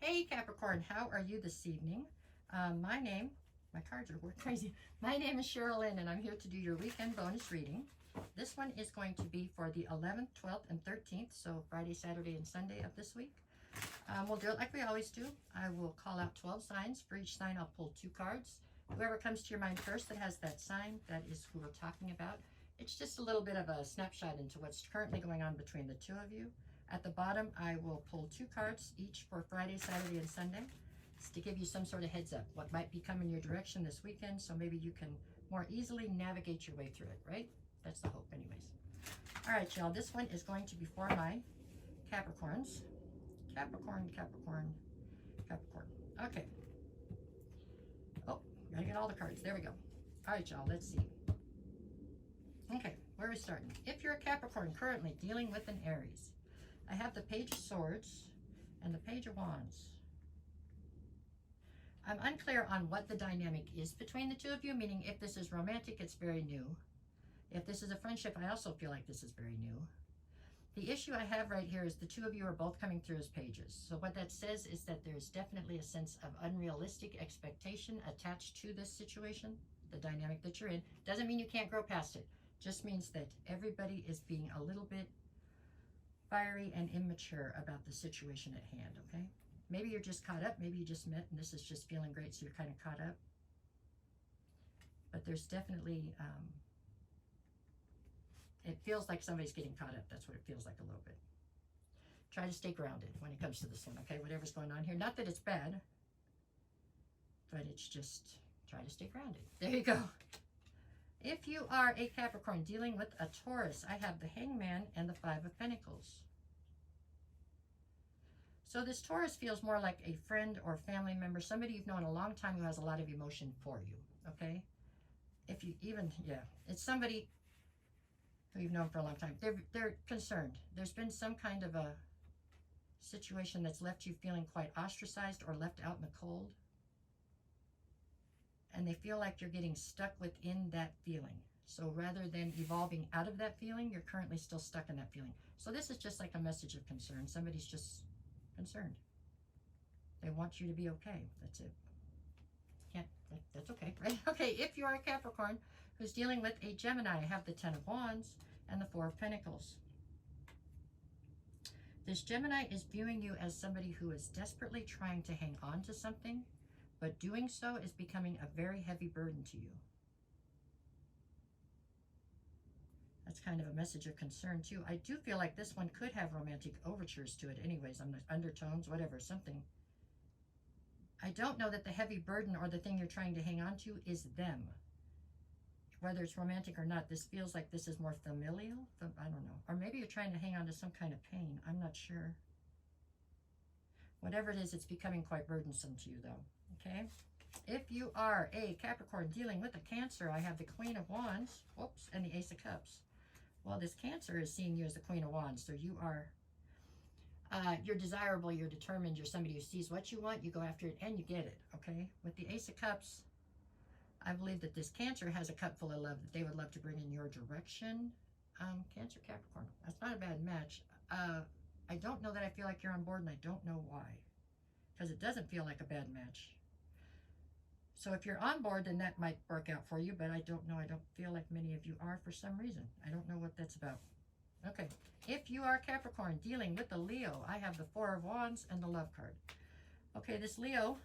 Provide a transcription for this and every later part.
Hey Capricorn, how are you this evening? My cards are working crazy. My name is Cheryl Lynn and I'm here to do your weekend bonus reading. This one is going to be for the 11th, 12th, and 13th, so Friday, Saturday, and Sunday of this week. We'll do it like we always do. I will call out 12 signs. For each sign, I'll pull 2 cards. Whoever comes to your mind first that has that sign, that is who we're talking about. It's just a little bit of a snapshot into what's currently going on between the two of you. At the bottom, I will pull 2 cards each for Friday, Saturday, and Sunday. It's to give you some sort of heads up what might be coming your direction this weekend, so maybe you can more easily navigate your way through it, right? That's the hope anyways. All right, y'all, this one is going to be for my Capricorns. Capricorn, Capricorn, Capricorn. Okay. Oh, gotta get all the cards. There we go. All right, y'all, let's see. Okay, where are we starting? If you're a Capricorn currently dealing with an Aries, I have the Page of Swords and the Page of Wands. I'm unclear on what the dynamic is between the two of you, meaning if this is romantic, it's very new. If this is a friendship, I also feel like this is very new. The issue I have right here is the two of you are both coming through as pages. So what that says is that there's definitely a sense of unrealistic expectation attached to this situation, the dynamic that you're in. Doesn't mean you can't grow past it. Just means that everybody is being a little bit fiery and immature about the situation at hand, okay? Maybe you're just caught up. Maybe you just met and this is just feeling great, so you're kind of caught up. But there's definitely... it feels like somebody's getting caught up. That's what it feels like a little bit. Try to stay grounded when it comes to this one, okay? Whatever's going on here. Not that it's bad, but it's just try to stay grounded. There you go. If you are a Capricorn dealing with a Taurus, I have the Hangman and the 5 of Pentacles. So this Taurus feels more like a friend or family member, somebody you've known a long time who has a lot of emotion for you, okay? If you even, yeah, it's somebody who you've known for a long time. They're concerned. There's been some kind of a situation that's left you feeling quite ostracized or left out in the cold. And they feel like you're getting stuck within that feeling. So rather than evolving out of that feeling, you're currently still stuck in that feeling. So this is just like a message of concern. Somebody's just concerned. They want you to be okay. That's it. That's okay, right? Okay, if you are a Capricorn who's dealing with a Gemini, I have the 10 of Wands and the 4 of Pentacles. This Gemini is viewing you as somebody who is desperately trying to hang on to something, but doing so is becoming a very heavy burden to you. That's kind of a message of concern too. I do feel like this one could have romantic overtures to it anyways, undertones, whatever, something. I don't know that the heavy burden or the thing you're trying to hang on to is them. Whether it's romantic or not, this feels like this is more familial. I don't know. Or maybe you're trying to hang on to some kind of pain. I'm not sure. Whatever it is, it's becoming quite burdensome to you though. Okay? If you are a Capricorn dealing with a Cancer, I have the Queen of Wands, whoops, and the Ace of Cups. Well, this Cancer is seeing you as the Queen of Wands, so you are... you're desirable, you're determined, you're somebody who sees what you want, you go after it, and you get it, okay? With the Ace of Cups, I believe that this Cancer has a cup full of love that they would love to bring in your direction. Cancer, Capricorn, that's not a bad match. I don't know that I feel like you're on board, and I don't know why. Because it doesn't feel like a bad match. So if you're on board, then that might work out for you, but I don't know. I don't feel like many of you are for some reason. I don't know what that's about. Okay, if you are Capricorn dealing with a Leo, I have the 4 of Wands and the Love card. Okay, this Leo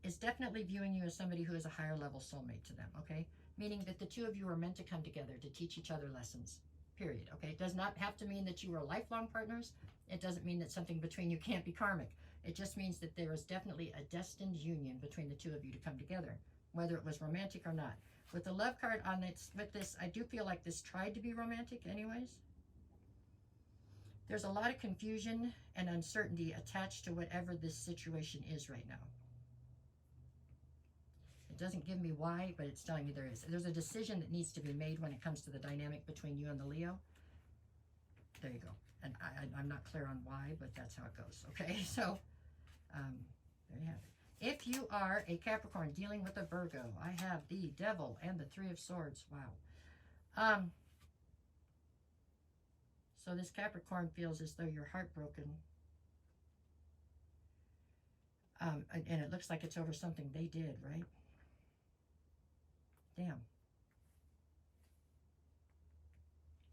is definitely viewing you as somebody who is a higher level soulmate to them, okay? Meaning that the two of you are meant to come together to teach each other lessons, period, okay? It does not have to mean that you are lifelong partners. It doesn't mean that something between you can't be karmic. It just means that there is definitely a destined union between the two of you to come together, whether it was romantic or not. With the Love card on this, with this, I do feel like this tried to be romantic anyways. There's a lot of confusion and uncertainty attached to whatever this situation is right now. It doesn't give me why, but it's telling me there is. There's a decision that needs to be made when it comes to the dynamic between you and the Leo. There you go. And I'm not clear on why, but that's how it goes. Okay, so there you have it. If you are a Capricorn dealing with a Virgo, I have the Devil and the 3 of Swords. Wow. So this Capricorn feels as though you're heartbroken. And it looks like it's over something they did, right? Damn.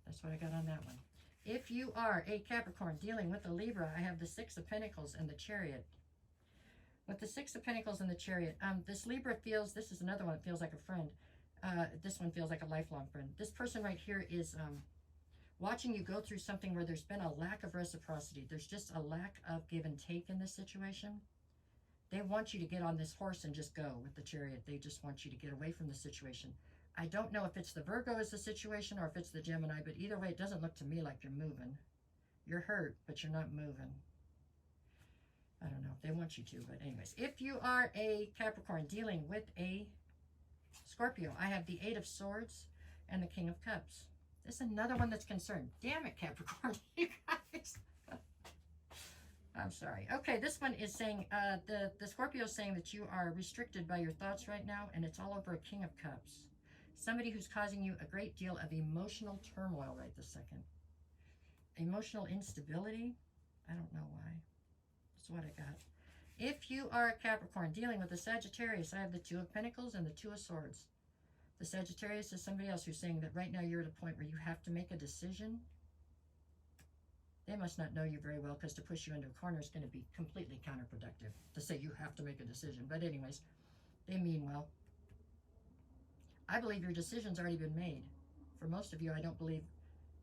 That's what I got on that one. If you are a Capricorn dealing with a Libra, I have the Six of Pentacles and the Chariot. With the Six of Pentacles and the Chariot, this Libra feels, this is another one that feels like a friend. This one feels like a lifelong friend. This person right here is watching you go through something where there's been a lack of reciprocity. There's just a lack of give and take in this situation. They want you to get on this horse and just go with the Chariot. They just want you to get away from the situation. I don't know if it's the Virgo is the situation or if it's the Gemini, but either way, it doesn't look to me like you're moving. You're hurt, but you're not moving. I don't know if they want you to, but anyways. If you are a Capricorn dealing with a Scorpio, I have the Eight of Swords and the King of Cups. This is another one that's concerned. Damn it, Capricorn, you guys. I'm sorry. Okay, this one is saying, the Scorpio is saying that you are restricted by your thoughts right now, and it's all over a King of Cups. Somebody who's causing you a great deal of emotional turmoil right this second. Emotional instability. I don't know why. That's what I got. If you are a Capricorn dealing with a Sagittarius, I have the Two of Pentacles and the Two of Swords. The Sagittarius is somebody else who's saying that right now you're at a point where you have to make a decision. They must not know you very well, because to push you into a corner is going to be completely counterproductive to say you have to make a decision. But anyways, they mean well. I believe your decision's already been made. For most of you, I don't believe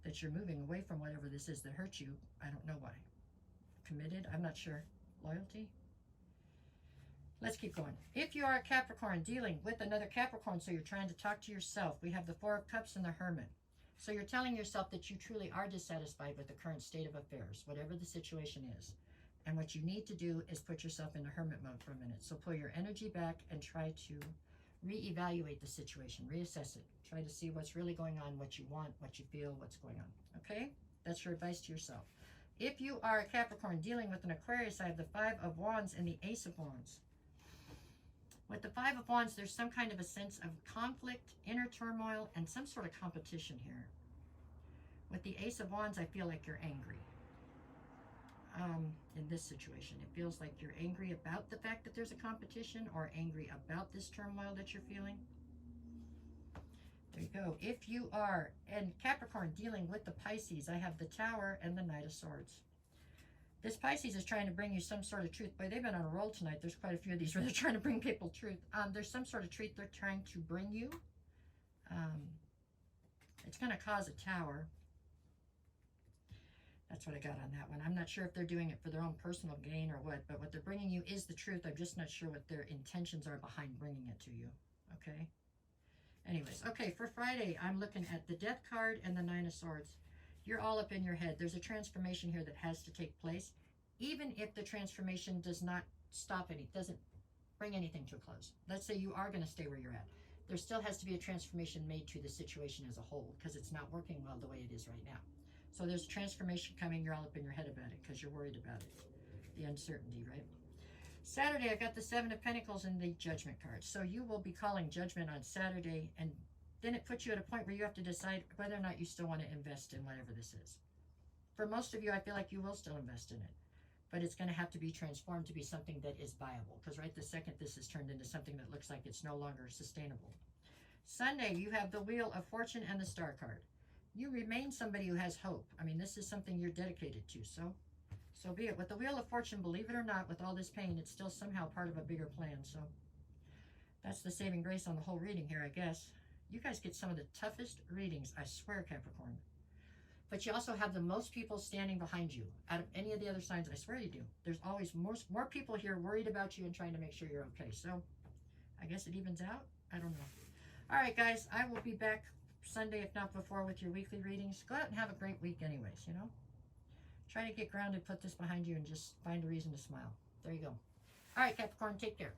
that you're moving away from whatever this is that hurt you. I don't know why. Committed? I'm not sure. Loyalty? Let's keep going. If you are a Capricorn dealing with another Capricorn, so you're trying to talk to yourself, we have the Four of Cups and the Hermit. So you're telling yourself that you truly are dissatisfied with the current state of affairs, whatever the situation is. And what you need to do is put yourself into hermit mode for a minute. So pull your energy back and try to reevaluate the situation, reassess it. Try to see what's really going on, what you want, what you feel, what's going on. Okay? That's your advice to yourself. If you are a Capricorn dealing with an Aquarius, I have the Five of Wands and the Ace of Wands. With the Five of Wands, there's some kind of a sense of conflict, inner turmoil, and some sort of competition here. With the Ace of Wands, I feel like you're angry. In this situation, it feels like you're angry about the fact that there's a competition, or angry about this turmoil that you're feeling. There you go. If you are in Capricorn dealing with the Pisces, I have the Tower and the Knight of Swords. This Pisces is trying to bring you some sort of truth. Boy, they've been on a roll tonight. There's quite a few of these where they're trying to bring people truth. There's some sort of truth they're trying to bring you. It's going to cause a tower. That's what I got on that one. I'm not sure if they're doing it for their own personal gain or what, but what they're bringing you is the truth. I'm just not sure what their intentions are behind bringing it to you. Okay? Anyways, okay, for Friday, I'm looking at the Death card and the Nine of Swords. You're all up in your head. There's a transformation here that has to take place, even if the transformation does not stop doesn't bring anything to a close. Let's say you are going to stay where you're at. There still has to be a transformation made to the situation as a whole, because it's not working well the way it is right now. So there's a transformation coming. You're all up in your head about it because you're worried about it. The uncertainty, right? Saturday, I've got the Seven of Pentacles and the Judgment card. So you will be calling judgment on Saturday, and then it puts you at a point where you have to decide whether or not you still want to invest in whatever this is. For most of you, I feel like you will still invest in it, but it's going to have to be transformed to be something that is viable, because right the second this is turned into something that looks like it's no longer sustainable. Sunday, you have the Wheel of Fortune and the Star card. You remain somebody who has hope. I mean, this is something you're dedicated to, so be it. With the Wheel of Fortune, believe it or not, with all this pain, it's still somehow part of a bigger plan, so that's the saving grace on the whole reading here, I guess. You guys get some of the toughest readings, I swear, Capricorn. But you also have the most people standing behind you out of any of the other signs. I swear you do. There's always more people here worried about you and trying to make sure you're okay. So I guess it evens out. I don't know. All right, guys, I will be back Sunday, if not before, with your weekly readings. Go out and have a great week anyways, you know. Try to get grounded, put this behind you, and just find a reason to smile. There you go. All right, Capricorn, take care.